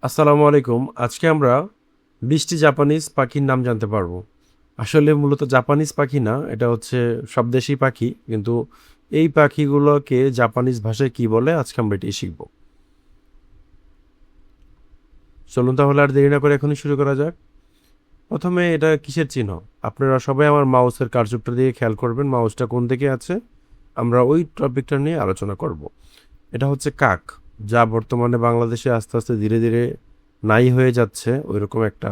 আসসালামু আলাইকুম। আজকে আমরা 20টি জাপানিজ পাখির নাম জানতে পারবো। আসলে মূলত জাপানিজ পাখি না, এটা হচ্ছে সব দেশি পাখি, কিন্তু এই পাখিগুলোকে জাপানিজ ভাষায় কি বলে আজকে আমরা এটি শিখব। চলুন তাহলে আর দেরি না করে এখনই শুরু করা যাক। প্রথমে এটা কিসের চিহ্ন? আপনারা সবাই আমার মাউসের কার্যকটা দিয়ে খেয়াল করবেন, মাউসটা কোন দিকে আছে, আমরা ওই টপিকটা নিয়ে আলোচনা করব। এটা হচ্ছে কাক, যা বর্তমানে বাংলাদেশে আস্তে আস্তে ধীরে ধীরে নাই হয়ে যাচ্ছে, ওইরকম একটা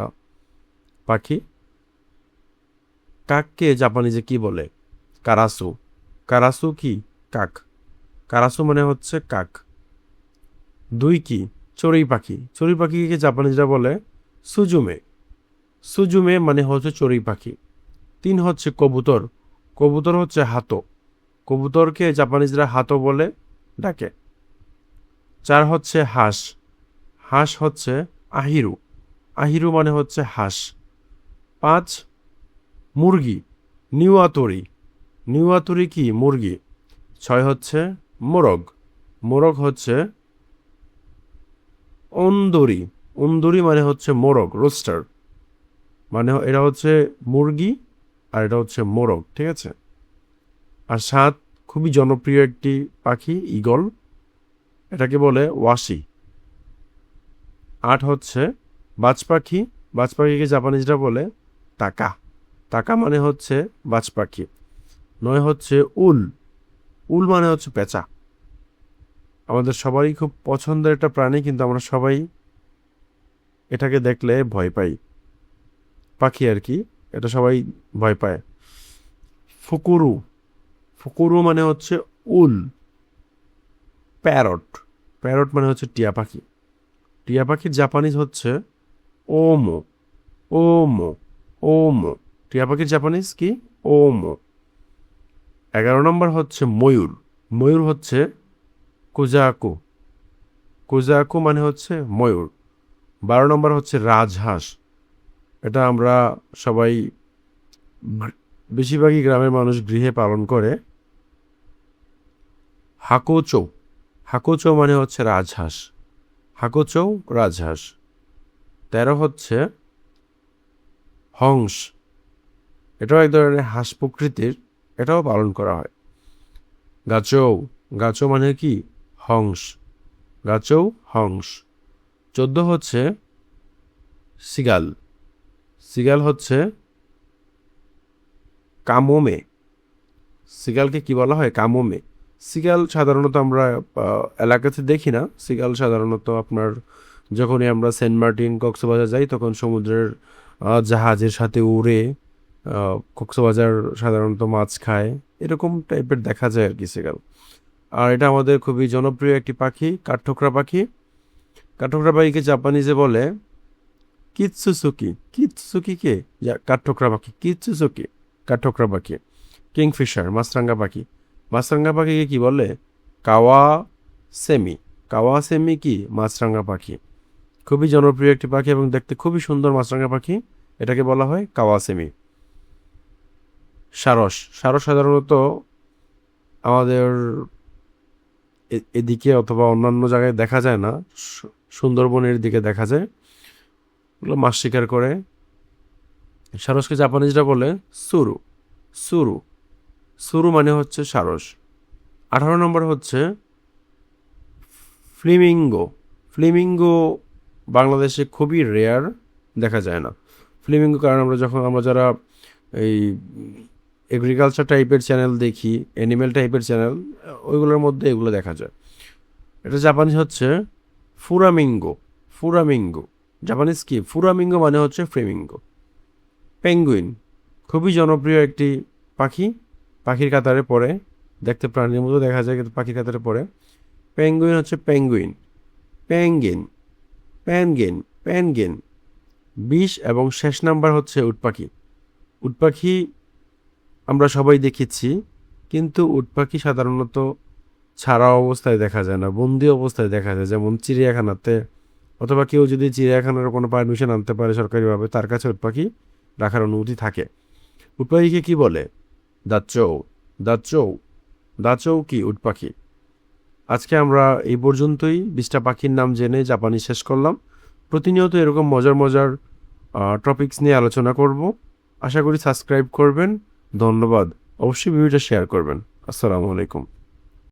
পাখি। কাককে জাপানিজে কি বলে? কারাসু। কারাসু কি? কাক। কারাসু মানে হচ্ছে কাক। দুই কি? চড়ুই পাখি। চড়ুই পাখিকে জাপানিজরা বলে সুজুমে। সুজুমে মানে হচ্ছে চড়ুই পাখি। তিন হচ্ছে কবুতর। কবুতর হচ্ছে হাতো। কবুতরকে জাপানিজরা হাতো বলে ডাকে। চার হচ্ছে হাঁস। হাঁস হচ্ছে আহিরু। আহিরু মানে হচ্ছে হাঁস। পাঁচ মুরগি, নিওয়াতরি। নিওয়াতরি কি? মুরগি। ছয় হচ্ছে মোরগ। মোরগ হচ্ছে অন্দরি। অন্দরি মানে হচ্ছে মোরগ, রোস্টার। মানে এটা হচ্ছে মুরগি আর এটা হচ্ছে মোরগ, ঠিক আছে। আর সাত, খুবই জনপ্রিয় একটি পাখি, ঈগল, এটাকে বলে ওয়াশি। আট হচ্ছে বাজ পাখি। বাজ পাখিকে জাপানিজরা বলে তাকা। তাকা মানে হচ্ছে বাজ পাখি। নয় হচ্ছে উল। উল মানে হচ্ছে পেঁচা। আমাদের সবারই খুব পছন্দের একটা প্রাণী, কিন্তু আমরা সবাই এটাকে দেখলে ভয় পাই। পাখি আর কি, এটা সবাই ভয় পায়। ফুকুরু। ফুকুরু মানে হচ্ছে উল। প্যারট। প্যারট মানে হচ্ছে টিয়া পাখি। টিয়া পাখির জাপানিজ হচ্ছে ওমো। ওমো। ওমো। টিয়া পাখির জাপানিজ কি? ওমো। 11 নম্বর হচ্ছে ময়ূর। ময়ূর হচ্ছে কুজাকু। কুজাকু মানে হচ্ছে ময়ূর। 12 নম্বর হচ্ছে রাজহাঁস। এটা আমরা সবাই, বেশিরভাগই গ্রামের মানুষ গৃহে পালন করে। হাকোচো। হাকোচো মানে হচ্ছে রাজহাঁস। হাকোচো রাজহাঁস। 13 হচ্ছে হংস। এটাও এক ধরনের হাঁস প্রকৃতির, এটাও পালন করা হয়। গাচৌ। গাচৌ মানে কি? হংস। গাচৌ হংস। 14 হচ্ছে সিগাল। সিগাল হচ্ছে কামোমে। সিগালকে কি বলা হয়? কামোমে। সিগাল সাধারণত আমরা এলাকাতে দেখি না। সিগাল সাধারণত আপনার যখনই আমরা সেন্ট মার্টিন, কক্সবাজার যাই, তখন সমুদ্রের জাহাজের সাথে উড়ে কক্সবাজার সাধারণত মাছ খায়, এরকম টাইপের দেখা যায় আর কি সিগাল। আর এটা আমাদের খুবই জনপ্রিয় একটি পাখি, কাঠঠোকরা পাখি। কাঠঠোকরা পাখিকে জাপানিজে বলে কিৎসুসুকি। কিৎসুকি কে? কাঠঠোকরা পাখি। কিৎসুসুকি কাঠঠোকরা পাখি। কিংফিশার মাছরাঙা পাখি। মাছরাঙা পাখিকে কি বলে? কাওয়া সেমি। কাওয়া সেমি কি? মাছরাঙা পাখি। খুবই জনপ্রিয় একটি পাখি এবং দেখতে খুবই সুন্দর মাছরাঙা পাখি, এটাকে বলা হয় কাওয়া সেমি। সারস। সারস সাধারণত আমাদের এদিকে অথবা অন্যান্য জায়গায় দেখা যায় না, সুন্দরবনের দিকে দেখা যায়, ওগুলো মাছ শিকার করে। সারসকে জাপানিজরা বলে সুরু। সুরু। সুরু মানে হচ্ছে সারস। 18 নম্বর হচ্ছে ফ্লেমিঙ্গো। ফ্লেমিঙ্গো বাংলাদেশে খুবই রেয়ার, দেখা যায় না ফ্লেমিঙ্গো, কারণ আমরা যারা এই এগ্রিকালচার টাইপের চ্যানেল দেখি, অ্যানিমেল টাইপের চ্যানেল, ওইগুলোর মধ্যে এগুলো দেখা যায়। এটা জাপানিজ হচ্ছে ফুরামিঙ্গো। ফুরামিঙ্গো। জাপানিজ কি? ফুরামিঙ্গো মানে হচ্ছে ফ্লেমিঙ্গো। পেঙ্গুইন খুবই জনপ্রিয় একটি পাখি, পাখির কাতারে পড়ে, দেখতে প্রাণীর মতো দেখা যায় কিন্তু পাখির কাতারে পড়ে। পেঙ্গুইন হচ্ছে পেঙ্গুইন। পেঙ্গিন। প্যানগিন। প্যানগিন। 20 এবং শেষ নাম্বার হচ্ছে উট পাখি। উট পাখি আমরা সবাই দেখেছি, কিন্তু উট পাখি সাধারণত ছাড়া অবস্থায় দেখা যায় না, বন্দি অবস্থায় দেখা যায়, যেমন চিড়িয়াখানাতে, অথবা কেউ যদি চিড়িয়াখানার কোনো পারমিশন আনতে পারে সরকারিভাবে, তার কাছে উট পাখি রাখার অনুমতি থাকে। উট পাখিকে কি বলে? দাচৌ। দাচৌ। দাচৌ কি? উট পাখি। আজকে আমরা এই পর্যন্তই 20টা পাখির নাম জেনে জাপানি শেষ করলাম। প্রতিনিয়ত এরকম মজার মজার টপিকস নিয়ে আলোচনা করব। আশা করি সাবস্ক্রাইব করবেন। ধন্যবাদ। অবশ্যই ভিডিওটা শেয়ার করবেন। আসসালামু আলাইকুম।